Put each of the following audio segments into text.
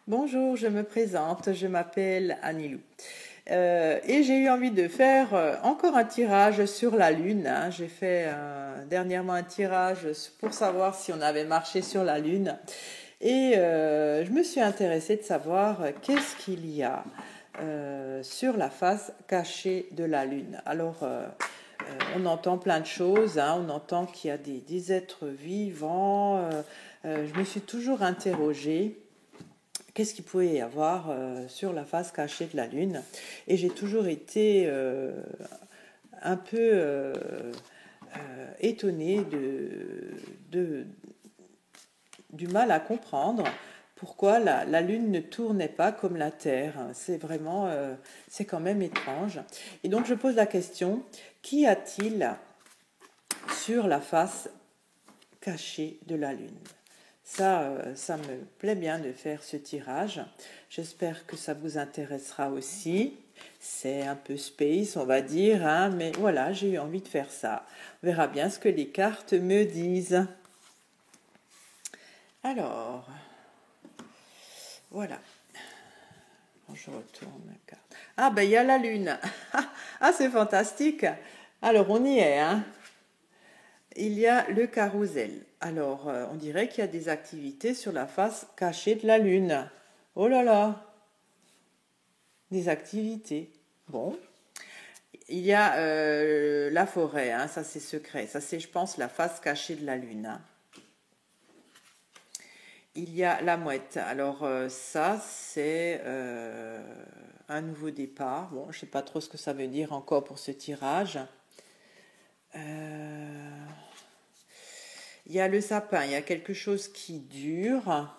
Bonjour, je me présente, je m'appelle Anilou. Et j'ai eu envie de faire encore un tirage sur la Lune, hein. J'ai fait dernièrement un tirage pour savoir si on avait marché sur la Lune. Et je me suis intéressée de savoir qu'est-ce qu'il y a sur la face cachée de la Lune. Alors, on entend plein de choses, hein. On entend qu'il y a des êtres vivants. Je me suis toujours interrogée. Qu'est-ce qu'il pouvait y avoir sur la face cachée de la Lune? Et j'ai toujours été un peu étonnée du mal à comprendre pourquoi la Lune ne tournait pas comme la Terre. C'est vraiment, c'est quand même étrange. Et donc je pose la question, qu'y a-t-il sur la face cachée de la Lune? Ça me plaît bien de faire ce tirage. J'espère que ça vous intéressera aussi. C'est un peu space, on va dire, hein, mais voilà, j'ai eu envie de faire ça. On verra bien ce que les cartes me disent. Alors, voilà. Je retourne la carte. Ah, ben il y a la Lune. Ah, c'est fantastique. Alors, on y est, hein. Il y a le carrousel. Alors, on dirait qu'il y a des activités sur la face cachée de la Lune. Oh là là, des activités. Bon. Il y a la forêt, hein, ça c'est secret. Ça c'est, je pense, la face cachée de la Lune. Hein. Il y a la mouette. Alors ça c'est un nouveau départ. Bon, je ne sais pas trop ce que ça veut dire encore pour ce tirage. Il y a le sapin. Il y a quelque chose qui dure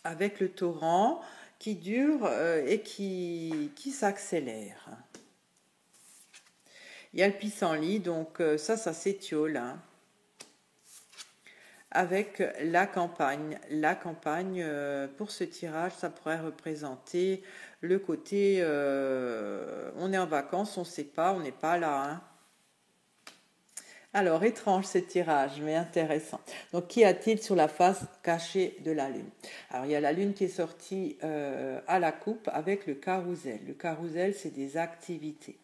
avec le torrent qui dure et qui s'accélère. Il y a le pissenlit, donc ça s'étiole. Hein. Avec la campagne. La campagne, pour ce tirage, ça pourrait représenter le côté on est en vacances, on ne sait pas, on n'est pas là. Hein. Alors, étrange ce tirage, mais intéressant. Donc, qu'y a-t-il sur la face cachée de la Lune? Alors, il y a la Lune qui est sortie à la coupe avec le carrousel. Le carrousel, c'est des activités.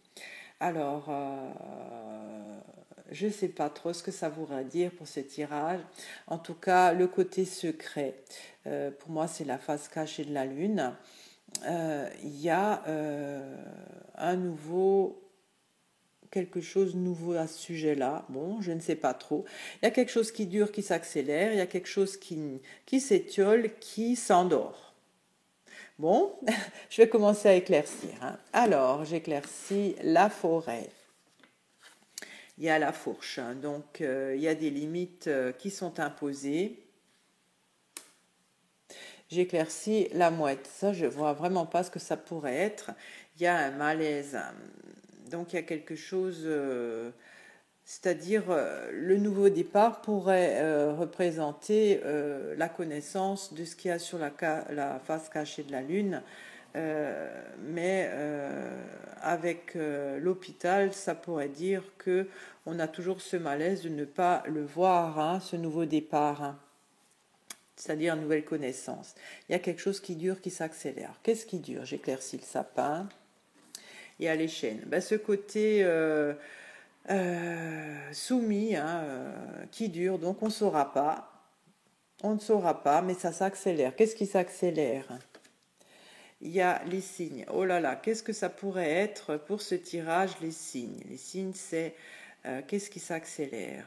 Alors, je ne sais pas trop ce que ça voudrait dire pour ce tirage. En tout cas, le côté secret, pour moi, c'est la face cachée de la Lune. Il y a quelque chose de nouveau à ce sujet-là. Bon, je ne sais pas trop. Il y a quelque chose qui dure, qui s'accélère. Il y a quelque chose qui s'étiole, qui s'endort. Bon, je vais commencer à éclaircir. Hein. Alors, j'éclaircis la forêt. Il y a la fourche, hein. Donc il y a des limites qui sont imposées. J'éclaircis la mouette, ça je vois vraiment pas ce que ça pourrait être. Il y a un malaise, donc il y a quelque chose, c'est-à-dire le nouveau départ pourrait représenter la connaissance de ce qu'il y a sur la face cachée de la Lune. Mais avec l'hôpital, ça pourrait dire que on a toujours ce malaise de ne pas le voir, hein, ce nouveau départ, hein, c'est-à-dire une nouvelle connaissance. Il y a quelque chose qui dure, qui s'accélère. Qu'est-ce qui dure? J'éclaircis le sapin. Il y a les chênes. Ben, ce côté soumis, hein, qui dure, donc on ne saura pas. On ne saura pas, mais ça s'accélère. Qu'est-ce qui s'accélère? Il y a les signes. Oh là là, qu'est-ce que ça pourrait être pour ce tirage, les signes? Les signes, c'est qu'est-ce qui s'accélère?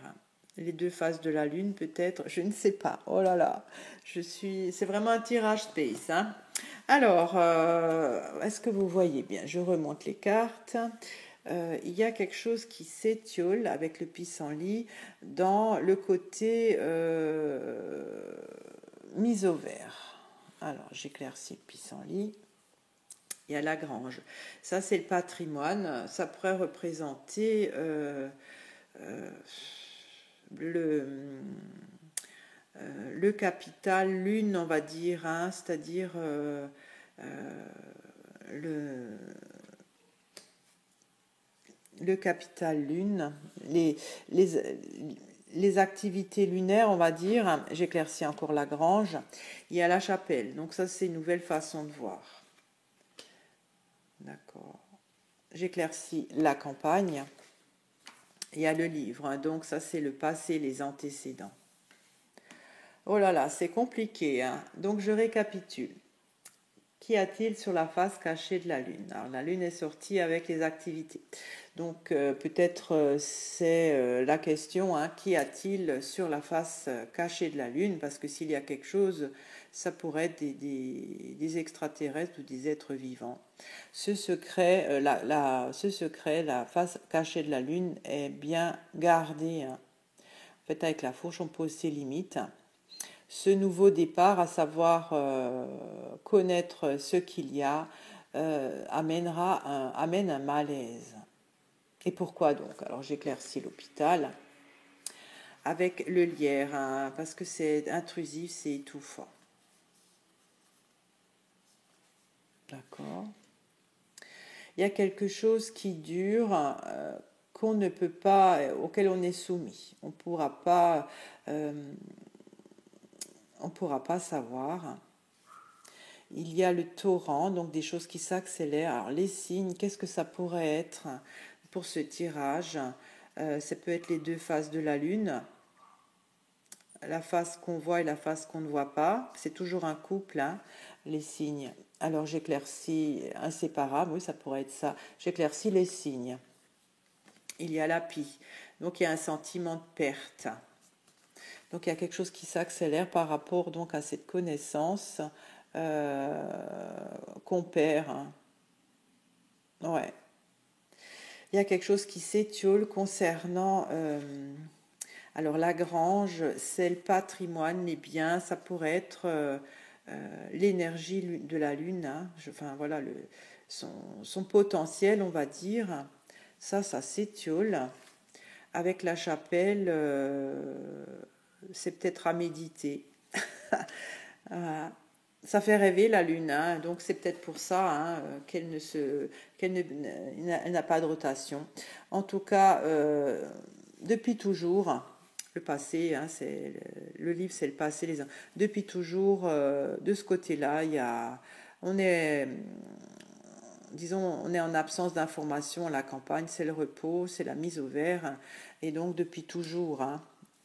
Les deux faces de la Lune, peut-être? Je ne sais pas. Oh là là, c'est vraiment un tirage space. Hein. Alors, est-ce que vous voyez bien? Je remonte les cartes. Il y a quelque chose qui s'étiole avec le pissenlit dans le côté mise au vert. Alors, j'éclaircis le pissenlit. Il y a la grange. Ça, c'est le patrimoine. Ça pourrait représenter le capital lune, on va dire, hein, c'est-à-dire le capital lune, les activités lunaires, on va dire, j'éclaircis encore la grange, il y a la chapelle. Donc ça, c'est une nouvelle façon de voir. D'accord. J'éclaircis la campagne. Il y a le livre, hein. Donc ça, c'est le passé, les antécédents. Oh là là, c'est compliqué, hein. Donc je récapitule. Qu'y a-t-il sur la face cachée de la Lune? Alors la Lune est sortie avec les activités. Donc peut-être c'est la question, hein, qu'y a-t-il sur la face cachée de la Lune? Parce que s'il y a quelque chose, ça pourrait être des extraterrestres ou des êtres vivants. Ce secret, la face cachée de la Lune est bien gardée, hein. En fait, avec la fourche, on pose ses limites. Ce nouveau départ, à savoir connaître ce qu'il y a, amène un malaise. Et pourquoi donc? Alors j'éclaircis l'hôpital avec le lierre, hein, parce que c'est intrusif, c'est étouffant. D'accord. Il y a quelque chose qui dure, qu'on ne peut pas, auquel on est soumis. On ne pourra pas savoir. Il y a le torrent, donc des choses qui s'accélèrent. Alors les signes, qu'est-ce que ça pourrait être pour ce tirage? Ça peut être les deux faces de la Lune, la face qu'on voit et la face qu'on ne voit pas. C'est toujours un couple, hein, les signes. Alors j'éclaircis inséparable, oui, ça pourrait être ça. J'éclaircis les signes. Il y a la pie, donc il y a un sentiment de perte. Donc il y a quelque chose qui s'accélère par rapport donc à cette connaissance qu'on perd. Ouais. Il y a quelque chose qui s'étiole concernant alors la grange, c'est le patrimoine, les biens, ça pourrait être l'énergie de la lune, hein. Enfin voilà son potentiel, on va dire. Ça s'étiole. Avec la chapelle, c'est peut-être à méditer. Ça fait rêver la lune, hein, donc c'est peut-être pour ça, hein, qu'elle n'a pas de rotation. En tout cas, depuis toujours, le passé, hein, le livre, c'est le passé. Depuis toujours, de ce côté-là, on est, disons, on est en absence d'information à la campagne. C'est le repos, c'est la mise au vert, hein, et donc depuis toujours, hein.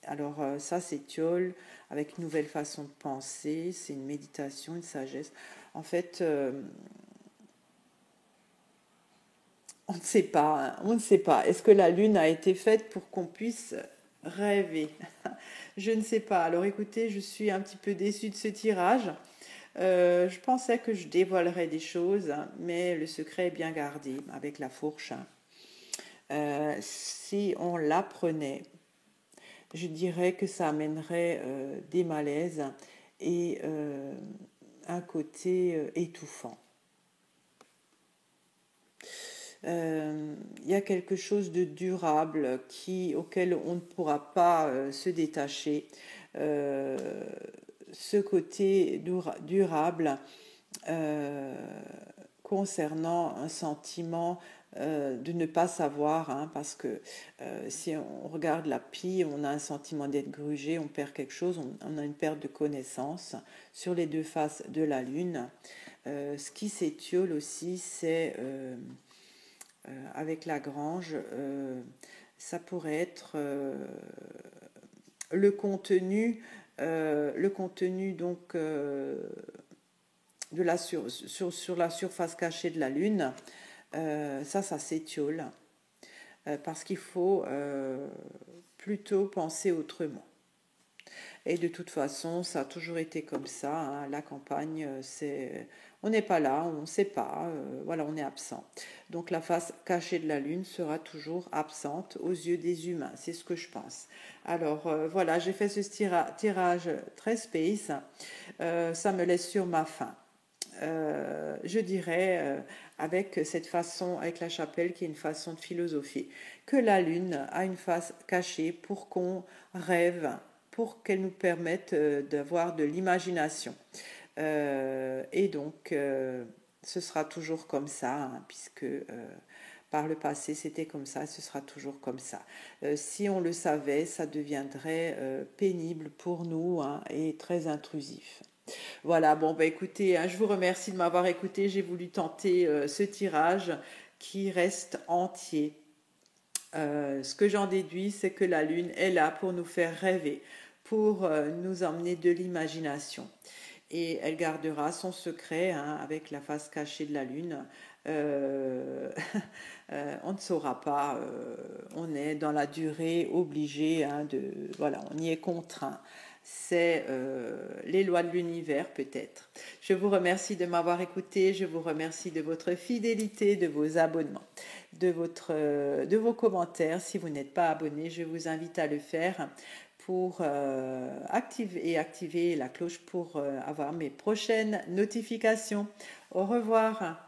Alors ça, c'est Thiol, avec une nouvelle façon de penser, c'est une méditation, une sagesse. En fait, on ne sait pas, hein, on ne sait pas. Est-ce que la Lune a été faite pour qu'on puisse rêver? Je ne sais pas. Alors écoutez, je suis un petit peu déçue de ce tirage. Je pensais que je dévoilerais des choses, hein, mais le secret est bien gardé avec la fourche, hein. Si on l'apprenait, je dirais que ça amènerait des malaises et un côté étouffant. Il y a quelque chose de durable auquel on ne pourra pas se détacher. Ce côté durable concernant un sentiment de ne pas savoir, hein, parce que si on regarde la pie, on a un sentiment d'être grugé, on perd quelque chose, on a une perte de connaissance sur les deux faces de la Lune. Ce qui s'étiole aussi, c'est avec la grange, ça pourrait être le contenu donc sur la surface cachée de la Lune. Ça s'étiole parce qu'il faut plutôt penser autrement. Et de toute façon, ça a toujours été comme ça, hein. La campagne, on n'est pas là, on ne sait pas, voilà, on est absent. Donc la face cachée de la Lune sera toujours absente aux yeux des humains, c'est ce que je pense. Alors voilà, j'ai fait ce tirage très space, ça me laisse sur ma faim. Je dirais, avec cette façon, avec la chapelle, qui est une façon de philosopher, que la Lune a une face cachée pour qu'on rêve, pour qu'elle nous permette d'avoir de l'imagination. Et donc, ce sera toujours comme ça, hein, puisque Par le passé, c'était comme ça, ce sera toujours comme ça. Si on le savait, ça deviendrait pénible pour nous, hein, et très intrusif. Voilà, bon, bah écoutez, hein, je vous remercie de m'avoir écouté. J'ai voulu tenter ce tirage qui reste entier. Ce que j'en déduis, c'est que la Lune est là pour nous faire rêver, pour nous emmener de l'imagination. Et elle gardera son secret, hein, avec la face cachée de la Lune. Euh, on ne saura pas, on est dans la durée obligée, hein, voilà, on y est contraint. C'est les lois de l'univers peut-être. Je vous remercie de m'avoir écouté, je vous remercie de votre fidélité, de vos abonnements, de vos commentaires. Si vous n'êtes pas abonné, je vous invite à le faire pour activer la cloche pour avoir mes prochaines notifications. Au revoir.